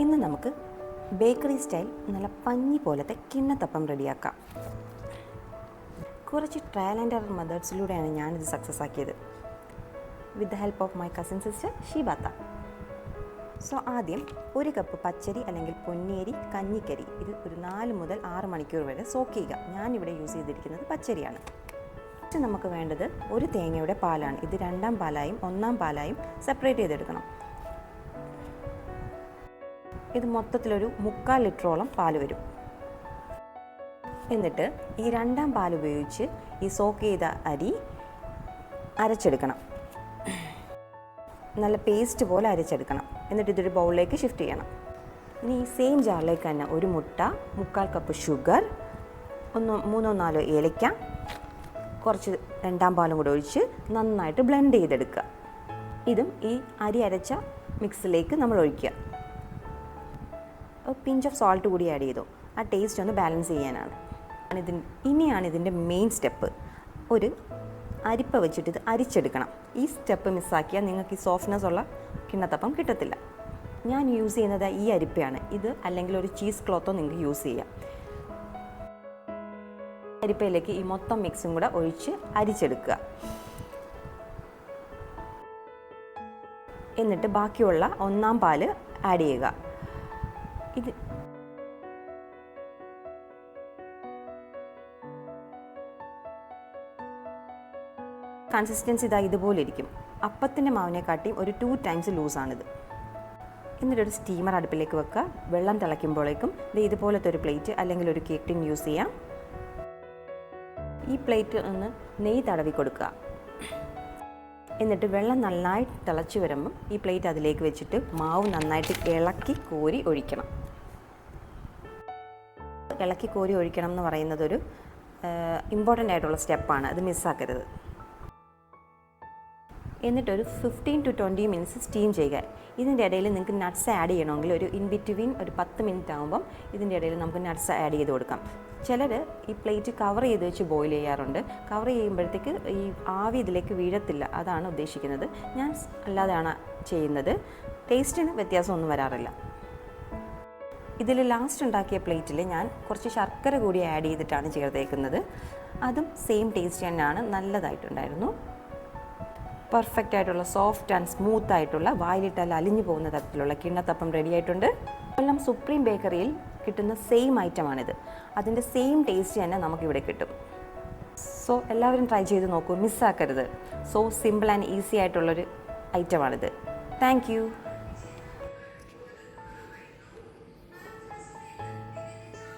ഇന്ന് നമുക്ക് bakery style നല്ല പഞ്ഞി പോലത്തെ കിണ്ണത്തപ്പം റെഡിയാക്കാം. കുറച്ച് ട്രയൽ ആൻഡ് എറർ മെത്തേഡ്സിലൂടെയാണ് ഞാനിത് സക്സസ് ആക്കിയത്. With the help of my cousin sister ഷീബാത്ത. സോ ആദ്യം 1 കപ്പ് പച്ചരി അല്ലെങ്കിൽ പൊന്നിയരി കഞ്ഞിക്കരി ഇത് ഒരു 4 മുതൽ 6 മണിക്കൂർ വരെ സോക്ക് ചെയ്യുക. ഞാനിവിടെ യൂസ് ചെയ്തിരിക്കുന്നത് പച്ചരിയാണ്. നമുക്ക് വേണ്ടത് ഒരു തേങ്ങയുടെ പാലാണ്. ഇത് 2ാം പാലായും 1ാം പാലായും സെപ്പറേറ്റ് ചെയ്തെടുക്കണം. ഇത് മൊത്തത്തിലൊരു 3/4 ലിറ്ററോളം പാല് വരും. എന്നിട്ട് ഈ 2ാം പാൽ ഉപയോഗിച്ച് ഈ സോക്ക് ചെയ്ത അരി അരച്ചെടുക്കണം. നല്ല പേസ്റ്റ് പോലെ അരച്ചെടുക്കണം. എന്നിട്ട് ഇതൊരു ബൗളിലേക്ക് ഷിഫ്റ്റ് ചെയ്യണം. ഇനി ഈ സെയിം ജാറിലേക്ക് തന്നെ ഒരു മുട്ട, 3/4 കപ്പ് ഷുഗർ, 3-4 ഏലക്ക, കുറച്ച് 2ാം പാലും കൂടെ ഒഴിച്ച് നന്നായിട്ട് ബ്ലെൻഡ് ചെയ്തെടുക്കുക. ഇതും ഈ അരി അരച്ച മിക്സിലേക്ക് നമ്മൾ ഒഴിക്കുക. പിഞ്ച് ഓഫ് സോൾട്ട് കൂടി ആഡ് ചെയ്തു. ആ ടേസ്റ്റ് ഒന്ന് ബാലൻസ് ചെയ്യാനാണ്. ഇനിയാണ് ഇതിൻ്റെ മെയിൻ സ്റ്റെപ്പ്. ഒരു അരിപ്പ വെച്ചിട്ട് ഇത് അരിച്ചെടുക്കണം. ഈ സ്റ്റെപ്പ് മിസ്സാക്കിയാൽ നിങ്ങൾക്ക് ഈ സോഫ്റ്റ്നെസ് ഉള്ള കിണ്ണത്തപ്പം കിട്ടത്തില്ല. ഞാൻ യൂസ് ചെയ്യുന്നത് ഈ അരിപ്പയാണ്. ഇത് അല്ലെങ്കിൽ ഒരു ചീസ് ക്ലോത്തോ നിങ്ങൾക്ക് യൂസ് ചെയ്യാം. അരിപ്പയിലേക്ക് ഈ മൊത്തം മിക്സും കൂടെ ഒഴിച്ച് അരിച്ചെടുക്കുക. എന്നിട്ട് ബാക്കിയുള്ള 1ാം പാല് ആഡ് ചെയ്യുക. ഇത് കൺസിസ്റ്റൻസി ഇതുപോലെ ഇരിക്കും. അപ്പത്തിൻ്റെ മാവിനെക്കാട്ടിയും ഒരു 2 ടൈംസ് ലൂസാണിത്. എന്നിട്ടൊരു സ്റ്റീമർ അടുപ്പിലേക്ക് വെക്കുക. വെള്ളം തിളയ്ക്കുമ്പോഴേക്കും ഇതുപോലത്തെ ഒരു പ്ലേറ്റ് അല്ലെങ്കിൽ ഒരു കേക്ക് ടിൻ യൂസ് ചെയ്യാം. ഈ പ്ലേറ്റ് ഒന്ന് നെയ്യ് തടവി കൊടുക്കുക. എന്നിട്ട് വെള്ളം നന്നായി തിളച്ച് വരുമ്പം ഈ പ്ലേറ്റ് അതിലേക്ക് വെച്ചിട്ട് മാവ് നന്നായിട്ട് ഇളക്കി കോരി ഒഴിക്കണം. ഇളക്കി കോരി ഒഴിക്കണം എന്ന് പറയുന്നതൊരു ഇമ്പോർട്ടൻ്റ് ആയിട്ടുള്ള സ്റ്റെപ്പാണ്. അത് മിസ്സാക്കരുത്. എന്നിട്ടൊരു 15 to 20 മിനിറ്റ്സ് സ്റ്റീം ചെയ്യുക. ഇതിൻ്റെ ഇടയിൽ നിങ്ങൾക്ക് നട്ട്സ് ആഡ് ചെയ്യണമെങ്കിൽ ഒരു ഇൻ ബിറ്റ്വീൻ ഒരു 10 മിനിറ്റ് ആകുമ്പം ഇതിൻ്റെ ഇടയിൽ നമുക്ക് നട്ട്സ് ആഡ് ചെയ്ത് കൊടുക്കാം. ചിലർ ഈ പ്ലേറ്റ് കവർ ചെയ്ത് വെച്ച് ബോയിൽ ചെയ്യാറുണ്ട്. കവർ ചെയ്യുമ്പോഴത്തേക്ക് ഈ ആവി ഇതിലേക്ക് വീഴത്തില്ല. അതാണ് ഉദ്ദേശിക്കുന്നത്. ഞാൻ അല്ലാതെയാണ് ചെയ്യുന്നത്. ടേസ്റ്റിന് വ്യത്യാസമൊന്നും വരാറില്ല. ഇതിൽ ലാസ്റ്റ് ഉണ്ടാക്കിയ പ്ലേറ്റിൽ ഞാൻ കുറച്ച് ശർക്കര കൂടി ആഡ് ചെയ്തിട്ടാണ് ചേർത്തേക്കുന്നത്. അതും സെയിം ടേസ്റ്റ് തന്നെയാണ്. നല്ലതായിട്ടുണ്ടായിരുന്നു. പെർഫെക്റ്റ് ആയിട്ടുള്ള സോഫ്റ്റ് ആൻഡ് സ്മൂത്ത് ആയിട്ടുള്ള വായിലിട്ടാൽ അലിഞ്ഞു പോകുന്ന തരത്തിലുള്ള കിണ്ണത്തപ്പം റെഡി ആയിട്ടുണ്ട്. കൊല്ലം സുപ്രീം ബേക്കറിയിൽ കിട്ടുന്ന സെയിം ഐറ്റമാണിത്. അതിൻ്റെ സെയിം ടേസ്റ്റ് തന്നെ നമുക്കിവിടെ കിട്ടും. സോ എല്ലാവരും ട്രൈ ചെയ്ത് നോക്കൂ, മിസ്സാക്കരുത്. സോ സിമ്പിൾ ആൻഡ് ഈസി ആയിട്ടുള്ളൊരു ഐറ്റമാണിത്. Thank you.